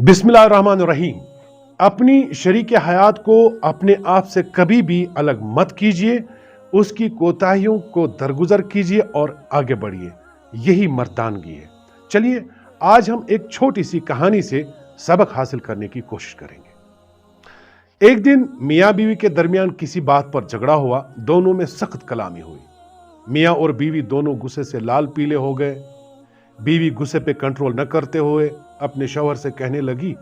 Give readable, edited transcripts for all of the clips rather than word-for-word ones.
बिस्मिल्लाहिर्रहमानिर्रहीम। अपनी शरीक हयात को अपने आप से कभी भी अलग मत कीजिए, उसकी कोताहियों को दरगुजर कीजिए और आगे बढ़िए। यही मर्दानगी है। चलिए आज हम एक छोटी सी कहानी से सबक हासिल करने की कोशिश करेंगे। एक दिन मियाँ बीवी के दरमियान किसी बात पर झगड़ा हुआ। दोनों में सख्त कलामी हुई। मियाँ और बीवी दोनों गुस्से से लाल पीले हो गए। बीवी गुस्से पे कंट्रोल न करते हुए अपने शौहर से कहने लगी,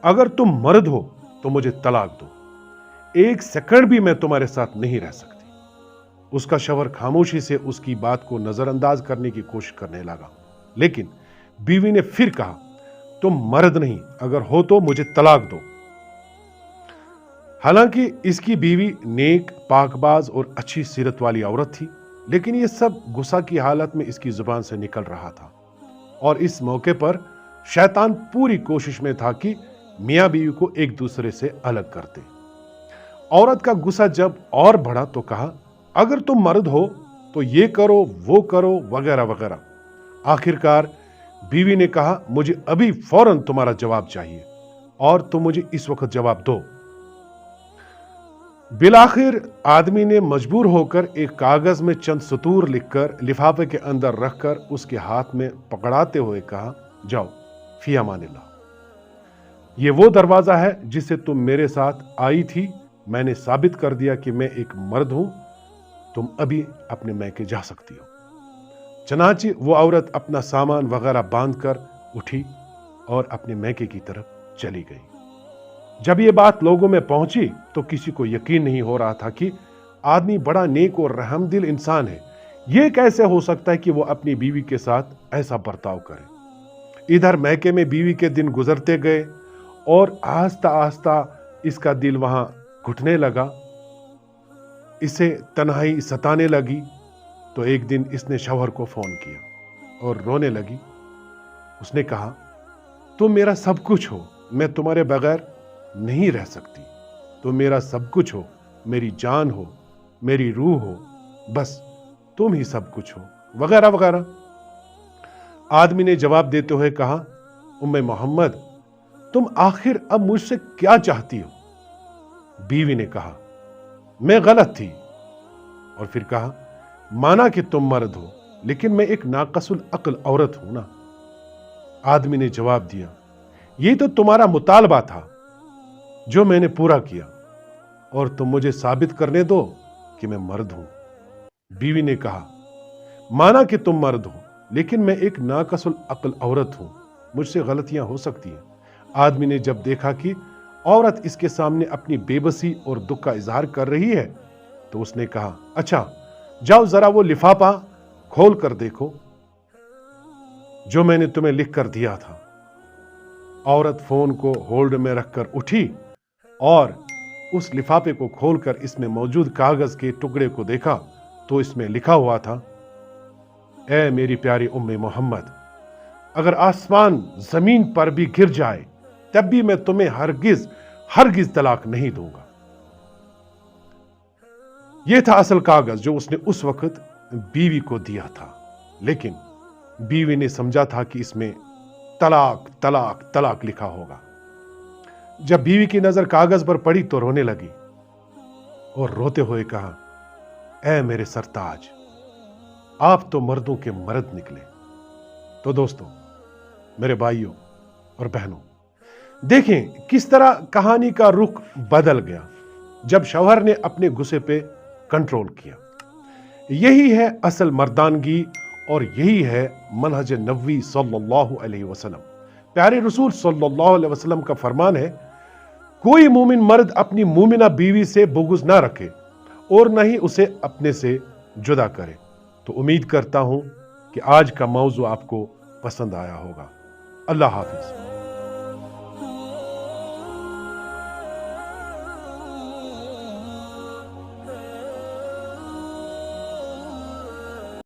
अगर तुम मर्द हो तो मुझे तलाक दो, एक सेकंड भी मैं तुम्हारे साथ नहीं रह सकती। उसका शौहर खामोशी से उसकी बात को नजरअंदाज करने की कोशिश करने लगा, लेकिन बीवी ने फिर कहा, तुम मर्द नहीं, अगर हो तो मुझे तलाक दो। हालांकि इसकी बीवी नेक, पाकबाज और अच्छी सीरत वाली औरत थी, लेकिन यह सब गुस्सा की हालत में इसकी जुबान से निकल रहा था। और इस मौके पर शैतान पूरी कोशिश में था कि मियाँ बीवी को एक दूसरे से अलग कर दे। औरत का गुस्सा जब और बढ़ा तो कहा, अगर तुम मर्द हो तो ये करो, वो करो, वगैरह वगैरह। आखिरकार बीवी ने कहा, मुझे अभी फौरन तुम्हारा जवाब चाहिए और तुम मुझे इस वक्त जवाब दो। बिलाखिर आदमी ने मजबूर होकर एक कागज में चंद सतूर लिखकर लिफाफे के अंदर रखकर उसके हाथ में पकड़ाते हुए कहा, जाओ फी अमानिल्लाह। ये वो दरवाजा है जिससे तुम मेरे साथ आई थी। मैंने साबित कर दिया कि मैं एक मर्द हूं। तुम अभी अपने मैके जा सकती हो। चनाचे वो औरत अपना सामान वगैरह बांध कर उठी और अपने मैके की तरफ चली गई। जब ये बात लोगों में पहुंची तो किसी को यकीन नहीं हो रहा था कि आदमी बड़ा नेक और रहमदिल इंसान है। ये कैसे हो सकता है कि वो अपनी बीवी के साथ ऐसा बर्ताव करे। इधर मैके में बीवी के दिन गुजरते गए और आहिस्ता आहिस्ता इसका दिल वहां घुटने लगा, इसे तन्हाई सताने लगी। तो एक दिन इसने शौहर को फोन किया और रोने लगी। उसने कहा, तुम मेरा सब कुछ हो, मैं तुम्हारे बगैर नहीं रह सकती। तुम मेरा सब कुछ हो, मेरी जान हो, मेरी रूह हो, बस तुम ही सब कुछ हो, वगैरह वगैरह। आदमी ने जवाब देते हुए कहा, उम्मे मोहम्मद, तुम आखिर अब मुझसे क्या चाहती हो? बीवी ने कहा, मैं गलत थी। और फिर कहा, माना कि तुम मर्द हो, लेकिन मैं एक नाकसुल अक्ल औरत हूं ना। आदमी ने जवाब दिया, ये तो तुम्हारा मुतालबा था जो मैंने पूरा किया, और तुम मुझे साबित करने दो कि मैं मर्द हूं। बीवी ने कहा, माना कि तुम मर्द हो, लेकिन मैं एक नाकसुल अक्ल औरत हूं, मुझसे गलतियां हो सकती हैं। आदमी ने जब देखा कि औरत इसके सामने अपनी बेबसी और दुख का इजहार कर रही है तो उसने कहा, अच्छा जाओ जरा वो लिफाफा खोल कर देखो जो मैंने तुम्हें लिख कर दिया था। औरत फोन को होल्ड में रखकर उठी और उस लिफाफे को खोलकर इसमें मौजूद कागज के टुकड़े को देखा तो इसमें लिखा हुआ था, ऐ मेरी प्यारी उम्मे मोहम्मद, अगर आसमान जमीन पर भी गिर जाए तब भी मैं तुम्हें हरगिज हरगिज तलाक नहीं दूंगा। यह था असल कागज जो उसने उस वक्त बीवी को दिया था, लेकिन बीवी ने समझा था कि इसमें तलाक तलाक तलाक लिखा होगा। जब बीवी की नजर कागज पर पड़ी तो रोने लगी और रोते हुए कहा, ऐ मेरे सरताज, आप तो मर्दों के मर्द निकले। तो दोस्तों, मेरे भाइयों और बहनों, देखें किस तरह कहानी का रुख बदल गया जब शौहर ने अपने गुस्से पे कंट्रोल किया। यही है असल मर्दानगी और यही है मनहज नबवी सल्लल्लाहु अलैहि वसल्लम। प्यारे रसूल सल्लल्लाहु अलैहि वसल्लम का फरमान है, कोई मोमिन मर्द अपनी मोमिना बीवी से बुग़्ज़ ना रखे और न ही उसे अपने से जुदा करे। तो उम्मीद करता हूं कि आज का मौजू आपको पसंद आया होगा। अल्लाह हाफिज।